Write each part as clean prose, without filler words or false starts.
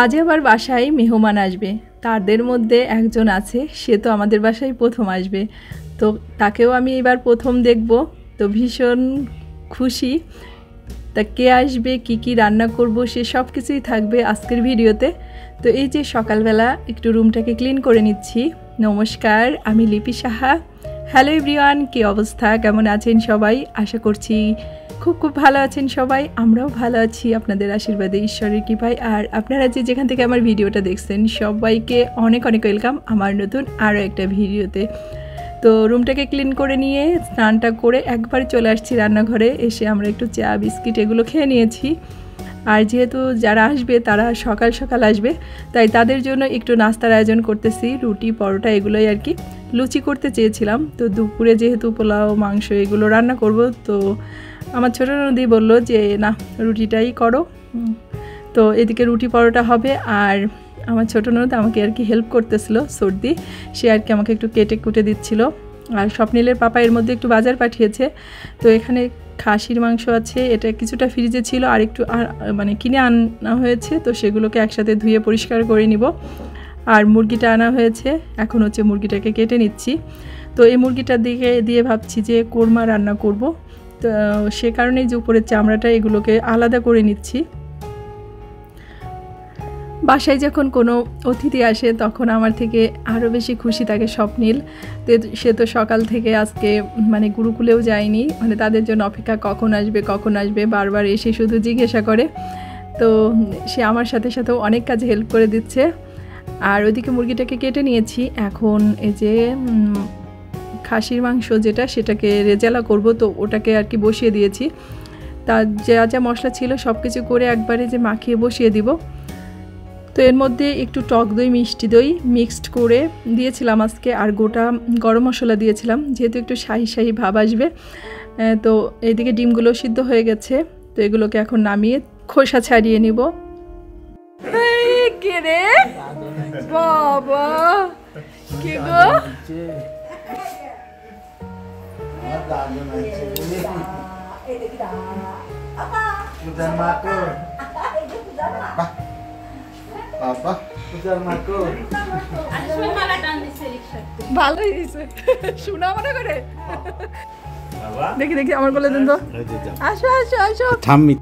আজ আবার বাসায় মেহমান আসবে, তাদের মধ্যে একজন আছে, সে তো আমাদের বাসায় প্রথম আসবে, তো তাকেও আমি এবার প্রথম দেখব। তো ভীষণ খুশি। তা কে আসবে, কি রান্না করব, সে সব কিছুই থাকবে আজকের ভিডিওতে। তো এই যে সকালবেলা একটু রুমটাকে ক্লিন করে নিচ্ছি। নমস্কার, আমি লিপি সাহা। হ্যালো এভরিওয়ান, কী অবস্থা, কেমন আছেন সবাই? আশা করছি খুব ভালো আছেন সবাই। আমরাও ভালো আছি আপনাদের আশীর্বাদে, ঈশ্বরের কৃপায়। আর আপনারা যেখান থেকে আমার ভিডিওটা দেখছেন সবাইকে অনেক ওয়েলকাম আমার নতুন আরও একটা ভিডিওতে। তো রুমটাকে ক্লিন করে নিয়ে স্নানটা করে একবার চলে আসছি রান্নাঘরে। এসে আমরা একটু চা বিস্কিট এগুলো খেয়ে নিয়েছি। আর যেহেতু যারা আসবে তারা সকাল সকাল আসবে, তাই তাদের জন্য একটু নাস্তার আয়োজন করতেছি। রুটি পরোটা এগুলোই আর কি। লুচি করতে চেয়েছিলাম, তো দুপুরে যেহেতু পোলাও মাংস এগুলো রান্না করব, তো আমার ছোটো নদী বলল যে না, রুটিটাই করো। তো এদিকে রুটি পরোটা হবে। আর আমার ছোটো ননদ আমাকে আর কি হেল্প করতেছিল, সর্দি, সে আর কি আমাকে একটু কেটে কুটে দিচ্ছিল। আর স্বপ্নিলের পাপা এর মধ্যে একটু বাজার পাঠিয়েছে। তো এখানে খাসির মাংস আছে, এটা কিছুটা ফ্রিজে ছিল, আর একটু মানে কিনে আনা হয়েছে, তো সেগুলোকে একসাথে ধুয়ে পরিষ্কার করে নিব। আর মুরগিটা আনা হয়েছে, এখন হচ্ছে মুরগিটাকে কেটে নিচ্ছি। তো এই মুরগিটার দিকে দিয়ে ভাবছি যে কোরমা রান্না করব। তো সে কারণেই যে উপরের চামড়াটা এগুলোকে আলাদা করে নিচ্ছি। বাসায় যখন কোনো অতিথি আসে তখন আমার থেকে আরও বেশি খুশি থাকে স্বপ্নিল। তো সে তো সকাল থেকে আজকে মানে গুরুকুলেও যায়নি, মানে তাদের জন্য অপেক্ষা, কখন আসবে বারবার এসে শুধু জিজ্ঞাসা করে। তো সে আমার সাথে সাথেও অনেক কাজে হেল্প করে দিচ্ছে। আর ওইদিকে মুরগিটাকে কেটে নিয়েছি। এখন এই যে খাসির মাংস যেটা, সেটাকে রেজালা করব, তো ওটাকে আর কি বসিয়ে দিয়েছি। তার যা মশলা ছিল সব কিছু করে একবারে যে মাখিয়ে বসিয়ে দিব। তো এর মধ্যে একটু টক দই মিষ্টি দই মিক্সড করে দিয়েছিলাম আজকে, আর গোটা গরম মশলা দিয়েছিলাম, যেহেতু একটু শাহি ভাব আসবে। তো এইদিকে ডিমগুলো সিদ্ধ হয়ে গেছে, তো এগুলোকে এখন নামিয়ে খোসা ছাড়িয়ে নিব। কে রে বাবা, কি গো, ভালো হয়েছে শোনা মনে করে। দেখি আমার বলে দিন তো। আসো থামি।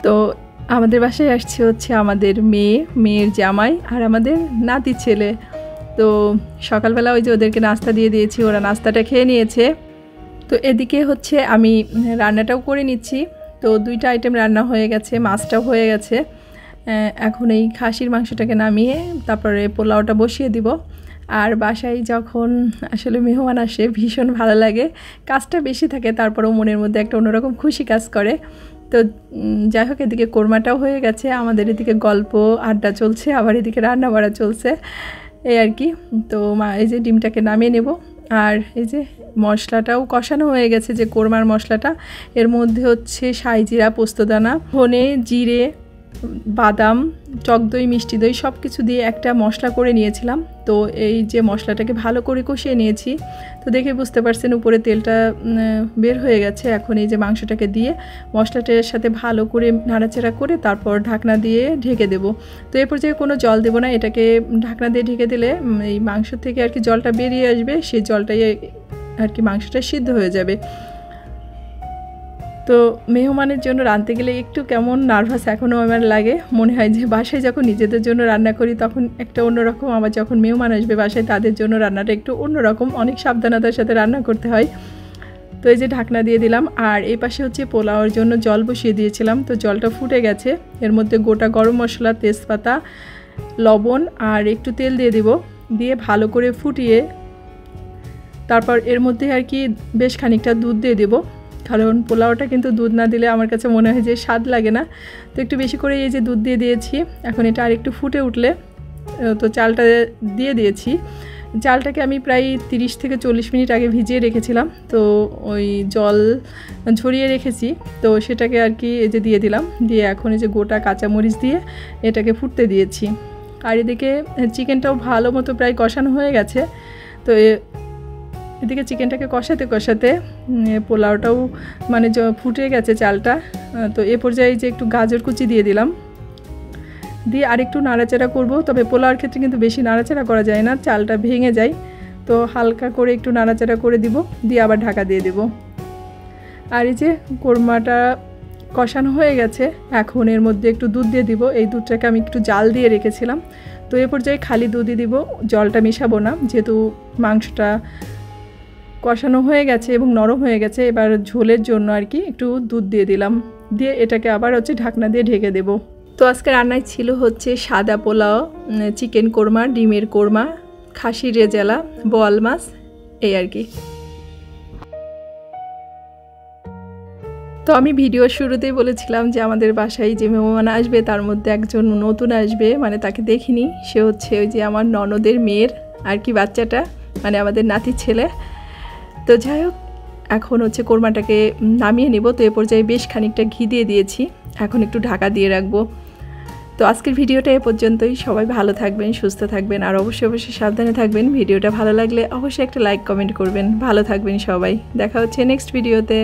তো আমাদের বাসায় আসছে হচ্ছে আমাদের মেয়ের জামাই আর আমাদের নাতি ছেলে। তো সকালবেলা ওই যে ওদেরকে নাস্তা দিয়ে দিয়েছি, ওরা নাস্তাটা খেয়ে নিয়েছে। তো এদিকে হচ্ছে আমি রান্নাটাও করে নিচ্ছি। তো 2টা আইটেম রান্না হয়ে গেছে, মাছটাও হয়ে গেছে। এখন এই খাসির মাংসটাকে নামিয়ে তারপরে পোলাওটা বসিয়ে দিব। আর বাসায় যখন আসলে মেহমান আসে ভীষণ ভালো লাগে, কাজটা বেশি থাকে, তারপরেও মনের মধ্যে একটা অন্যরকম খুশি কাজ করে। তো যাই হোক, এদিকে কোরমাটাও হয়ে গেছে, আমাদের এদিকে গল্প আড্ডা চলছে, আবার এদিকে রান্না বাড়া চলছে, এই আর কি। তো এই যে ডিমটাকে নামিয়ে নেব। আর এই যে মশলাটাও কষানো হয়ে গেছে, যে কোরমার মশলাটা, এর মধ্যে হচ্ছে শাহি জিরা, পোস্তদানা, ধনে, জিরে, বাদাম, টক দই মিষ্টি দই সব কিছু দিয়ে একটা মশলা করে নিয়েছিলাম। তো এই যে মশলাটাকে ভালো করে কষিয়ে নিয়েছি। তো দেখে বুঝতে পারছেন উপরে তেলটা বের হয়ে গেছে। এখন এই যে মাংসটাকে দিয়ে মশলাটার সাথে ভালো করে নাড়াচাড়া করে তারপর ঢাকনা দিয়ে ঢেকে দেব। তো এরপর যে কোনো জল দেব না, এটাকে ঢাকনা দিয়ে ঢেকে দিলে এই মাংস থেকে আর কি জলটা বেরিয়ে আসবে, সেই জলটাই আর কি মাংসটা সিদ্ধ হয়ে যাবে। তো মেহমানের জন্য রাঁধতে গেলে একটু কেমন নার্ভাস এখনও আমার লাগে, মনে হয় যে বাসায় যখন নিজেদের জন্য রান্না করি তখন একটা অন্যরকম, আবার যখন মেহমান আসবে বাসায় তাদের জন্য রান্নাটা একটু অন্যরকম, অনেক সাবধানতার সাথে রান্না করতে হয়। তো এই যে ঢাকনা দিয়ে দিলাম। আর এই পাশে হচ্ছে পোলাওয়ের জন্য জল বসিয়ে দিয়েছিলাম, তো জলটা ফুটে গেছে। এর মধ্যে গোটা গরম মশলা, তেজপাতা, লবণ আর একটু তেল দিয়ে দিব, দিয়ে ভালো করে ফুটিয়ে তারপর এর মধ্যে আর কি বেশ খানিকটা দুধ দিয়ে দেবো, কারণ পোলাওটা কিন্তু দুধ না দিলে আমার কাছে মনে হয় যে স্বাদ লাগে না। তো একটু বেশি করে এই যে দুধ দিয়ে দিয়েছি। এখন এটা আর একটু ফুটে উঠলে তো চালটা দিয়ে দিয়েছি। চালটাকে আমি প্রায় 30 থেকে 40 মিনিট আগে ভিজিয়ে রেখেছিলাম, তো ওই জল ঝরিয়ে রেখেছি, তো সেটাকে আর কি এই যে দিয়ে দিলাম। দিয়ে এখন এই যে গোটা কাঁচামরিচ দিয়ে এটাকে ফুটতে দিয়েছি। আর এদিকে চিকেনটাও ভালো মতো প্রায় কষানো হয়ে গেছে। তো এদিকে চিকেনটাকে কষাতে কষাতে পোলাওটাও মানে ফুটে গেছে চালটা। তো এ পর্যায়ে যে একটু গাজর কুচি দিয়ে দিলাম, দিয়ে আরেকটু নাড়াচাড়া করব। তবে পোলাওর ক্ষেত্রে কিন্তু বেশি নাড়াচাড়া করা যায় না, চালটা ভেঙে যায়। তো হালকা করে একটু নাড়াচাড়া করে দিব, দিয়ে আবার ঢাকা দিয়ে দেব। আর এই যে কোরমাটা কষানো হয়ে গেছে, এখন এর মধ্যে একটু দুধ দিয়ে দিব। এই দুধটাকে আমি একটু জাল দিয়ে রেখেছিলাম। তো এ পর্যায়ে খালি দুধই দিব, জলটা মেশাবো না, যেহেতু মাংসটা কষানো হয়ে গেছে এবং নরম হয়ে গেছে। এবার ঝোলের জন্য আর কি একটু দুধ দিয়ে দিলাম, দিয়ে এটাকে আবার ঢাকনা দিয়ে ঢেকে দেব। তো আজকে রান্নায় ছিল সাদা পোলাও, চিকেন কোরমা, ডিমের কোরমা, খাসির রেজালা, বোয়াল মাছ, এই আর কি। তো আমি ভিডিওর শুরুতেই বলেছিলাম যে আমাদের বাসায় যে মেহমান আসবে তার মধ্যে একজন নতুন আসবে, মানে তাকে দেখিনি। সে ওই যে আমার ননদের মেয়ের আর কি বাচ্চাটা, মানে আমাদের নাতির ছেলে। তো যাই হোক, এখন কোরমাটাকে নামিয়ে নেব। তো এ পর্যায়ে বেশ খানিকটা ঘি দিয়ে দিয়েছি, এখন একটু ঢাকা দিয়ে রাখবো। তো আজকের ভিডিওটা এ পর্যন্তই। সবাই ভালো থাকবেন, সুস্থ থাকবেন, আর অবশ্যই সাবধানে থাকবেন। ভিডিওটা ভালো লাগলে অবশ্যই একটা লাইক কমেন্ট করবেন। ভালো থাকবেন সবাই, দেখা হচ্ছে নেক্সট ভিডিওতে।